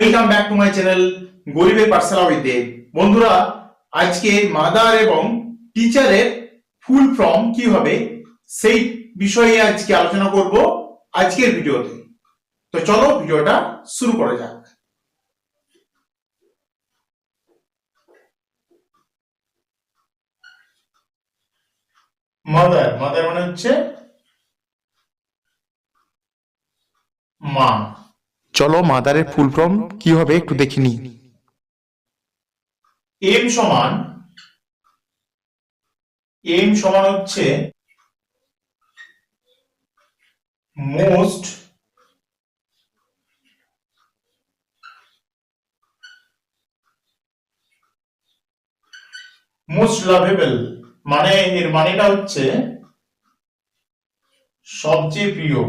Welcome back to my channel গরিবের পাঠশালা with দেব। বন্ধুরা, আজকে মাদার এবং টিচারের ফুল ফর্ম কি হবে সেই বিষয়ে আজকে আলোচনা করব আজকের ভিডিওতে। তো চলো ভিডিওটা শুরু করা যাক। মাদার মাদার মানে হচ্ছে মা। চলো মাদারের ফুল ফর্ম কি হবে একটু দেখে নিই। এম সমান হচ্ছে মোস্ট লাভেবল, মানে এর মানেটা হচ্ছে সবচেয়ে প্রিয়।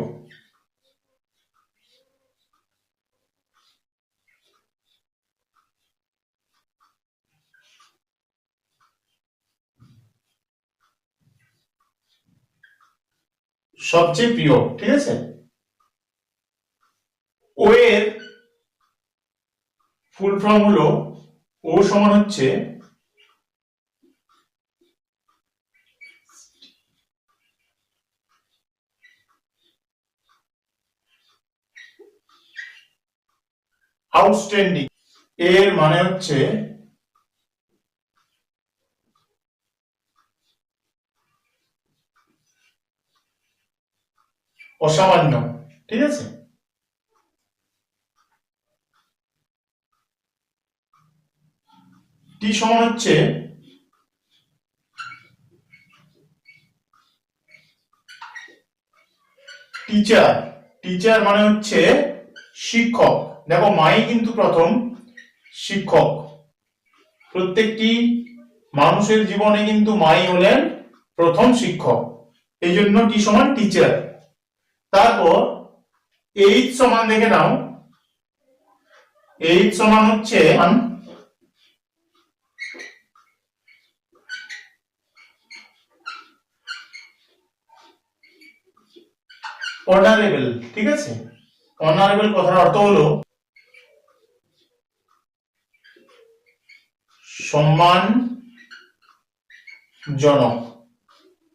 সবচেয়ে প্রিয়, ঠিক আছে। ও এর ফুল ফর্ম হলো ও সমান হচ্ছে আউটস্ট্যান্ডিং। এর মানে হচ্ছে অসামান্য, ঠিক আছে। টি সমান হচ্ছে টিচার। টিচার মানে হচ্ছে শিক্ষক। দেখো, মাই কিন্তু প্রথম শিক্ষক। প্রত্যেকটি মানুষের জীবনে কিন্তু মাই হলেন প্রথম শিক্ষক, এই জন্য টি সমান টিচার। তারপর এইচ সমান দেখে নাও, এইচ সমান হচ্ছে অনারেবল, ঠিক আছে। অনারেবল কথার অর্থ হলো সম্মানজনক।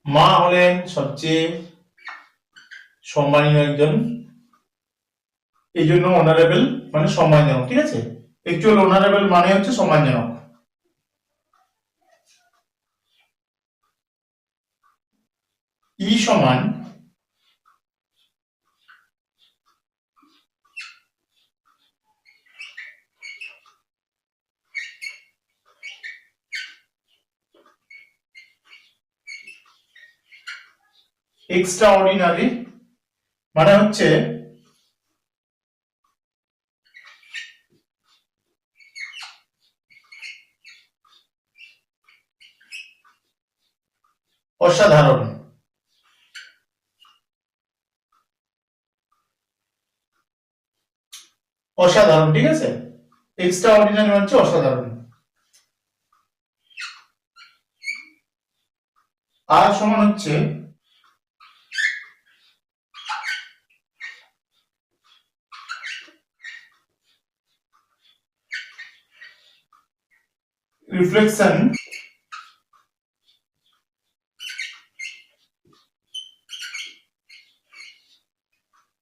মা হলেন সবচেয়ে সম্মানীয় একজন, এই জন্য অনারেবল মানে সম্মানজনক, ঠিক আছে। অ্যাকচুয়াল অনারেবল মানে হচ্ছে সম্মানজনক। ই সমান এক্সট্রা অর্ডিনারি, মানে হচ্ছে অসাধারণ। অসাধারণ, ঠিক আছে। এক্সট্রা অর্ডিনারি মানে হচ্ছে অসাধারণ। আর সমান হচ্ছে রিফ্লেকশন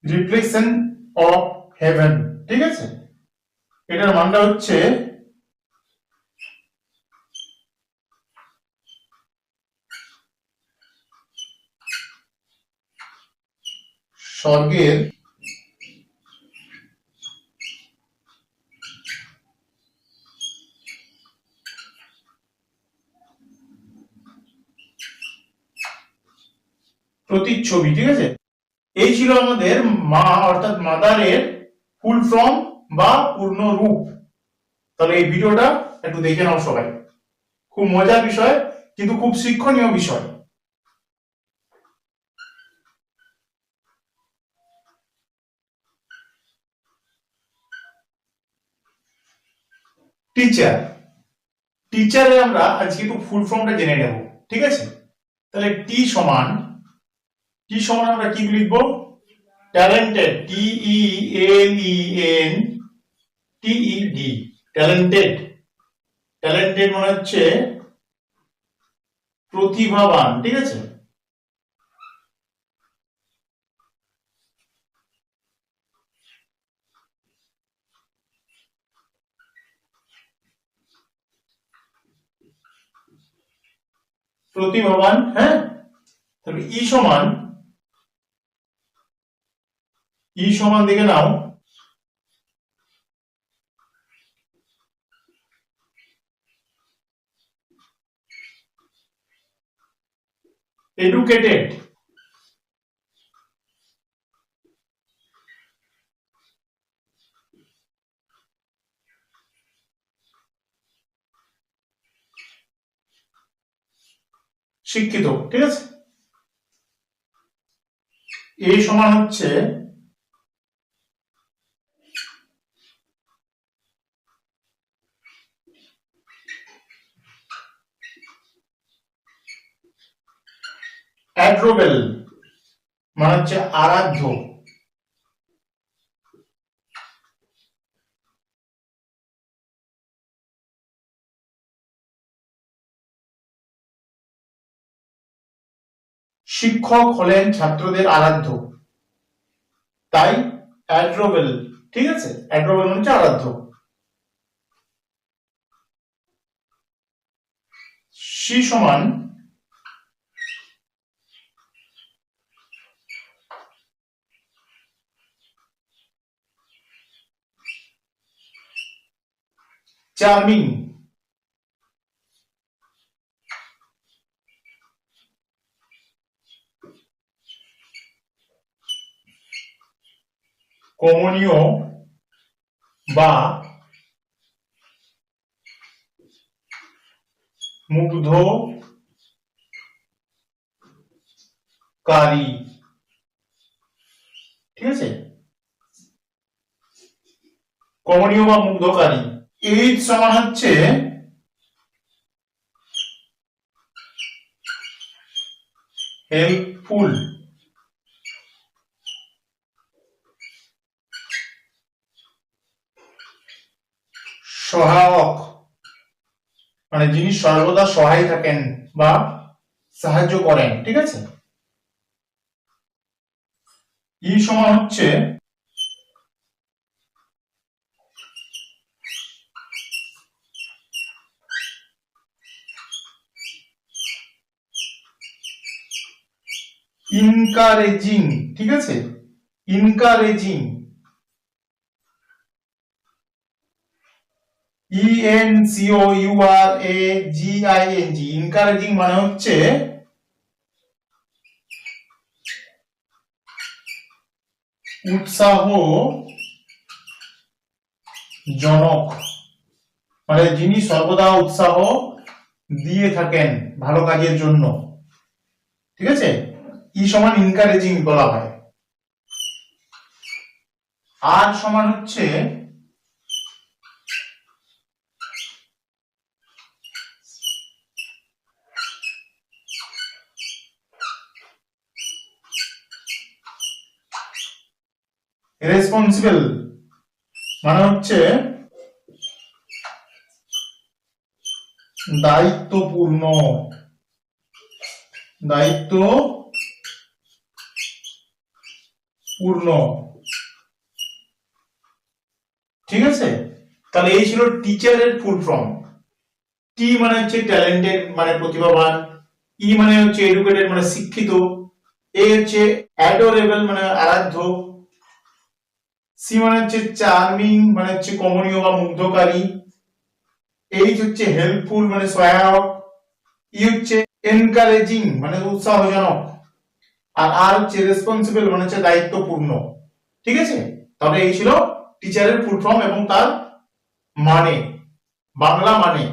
রিফ্লেকশন অফ হেভেন, ঠিক আছে। এটার মানটা হচ্ছে স্বর্গের প্রতিচ্ছবি, ঠিক আছে। এই ছিল আমাদের মা অর্থাৎ মাদারের ফুল ফর্ম বা পূর্ণ রূপ। তাহলে এই ভিডিওটা একটু দেখে নাও সবাই। খুব মজার বিষয়, কিন্তু খুব শিক্ষণীয় বিষয়। টিচার, টিচারে আমরা আজকে একটু ফুল ফর্মটা জেনে নেব, ঠিক আছে। তাহলে টি সমান আমরা কি লিখবো? Talented, TELEN TED, talented. Talented মানে হচ্ছে প্রতিভাবান, ঠিক আছে। প্রতিভাবান, হ্যাঁ। তাহলে ই সমান দেখে নাও, এডুকেটেড। শিক্ষিত, ঠিক আছে। এ সমান হচ্ছে অ্যাড্রোবেল, মানে হচ্ছে আরাধ্য। শিক্ষক হলেন ছাত্রদের আরাধ্য, তাই অ্যাড্রোবেল, ঠিক আছে। অ্যাড্রোবেল মানে হচ্ছে আরাধ্য। সি সমান চার্মিং, কমনীয় বা মুগ্ধকারী, ঠিক আছে। কমনীয় বা মুগ্ধকারী। এইচ সমান হচ্ছে হেল্পফুল, সহায়ক, মানে যিনি সর্বদা সহায় থাকেন বা সাহায্য করেন, ঠিক আছে। ই সমান হচ্ছে ইনকারেজিং, ঠিক আছে। ইনকারেজিং, ENCOURAGING, ইনকারেজিং মানে হচ্ছে উৎসাহজনক, মানে যিনি সর্বদা উৎসাহ দিয়ে থাকেন ভালো কাজের জন্য, ঠিক আছে। ই সমান ইনকারেজিং বলা হয়। আর সমান হচ্ছে রেসপন্সিবল, মানে হচ্ছে দায়িত্বপূর্ণ, ঠিক আছে। তাহলে এই ছিল টিচারের ফুল ফর্ম। টি মানে হচ্ছে ট্যালেন্টেড, মানে প্রতিভাবান। ই মানে হচ্ছে এডুকেটেড, মানে শিক্ষিত। এ হচ্ছে অ্যাডোরেবল, মানে আরাধ্য। সি মানে হচ্ছে চার্মিং, মানে হচ্ছে কমনীয় বা মুগ্ধকারী। এইচ হচ্ছে হেল্পফুল, মানে সহায়ক। ই হচ্ছে এনকারেজিং, মানে উৎসাহজনক। আর হচ্ছে রেসপন্সিবল, মানে হচ্ছে দায়িত্বপূর্ণ, ঠিক আছে। তাহলে এই ছিল টিচারের ফুল ফর্ম এবং তার মানে, বাংলা মানে।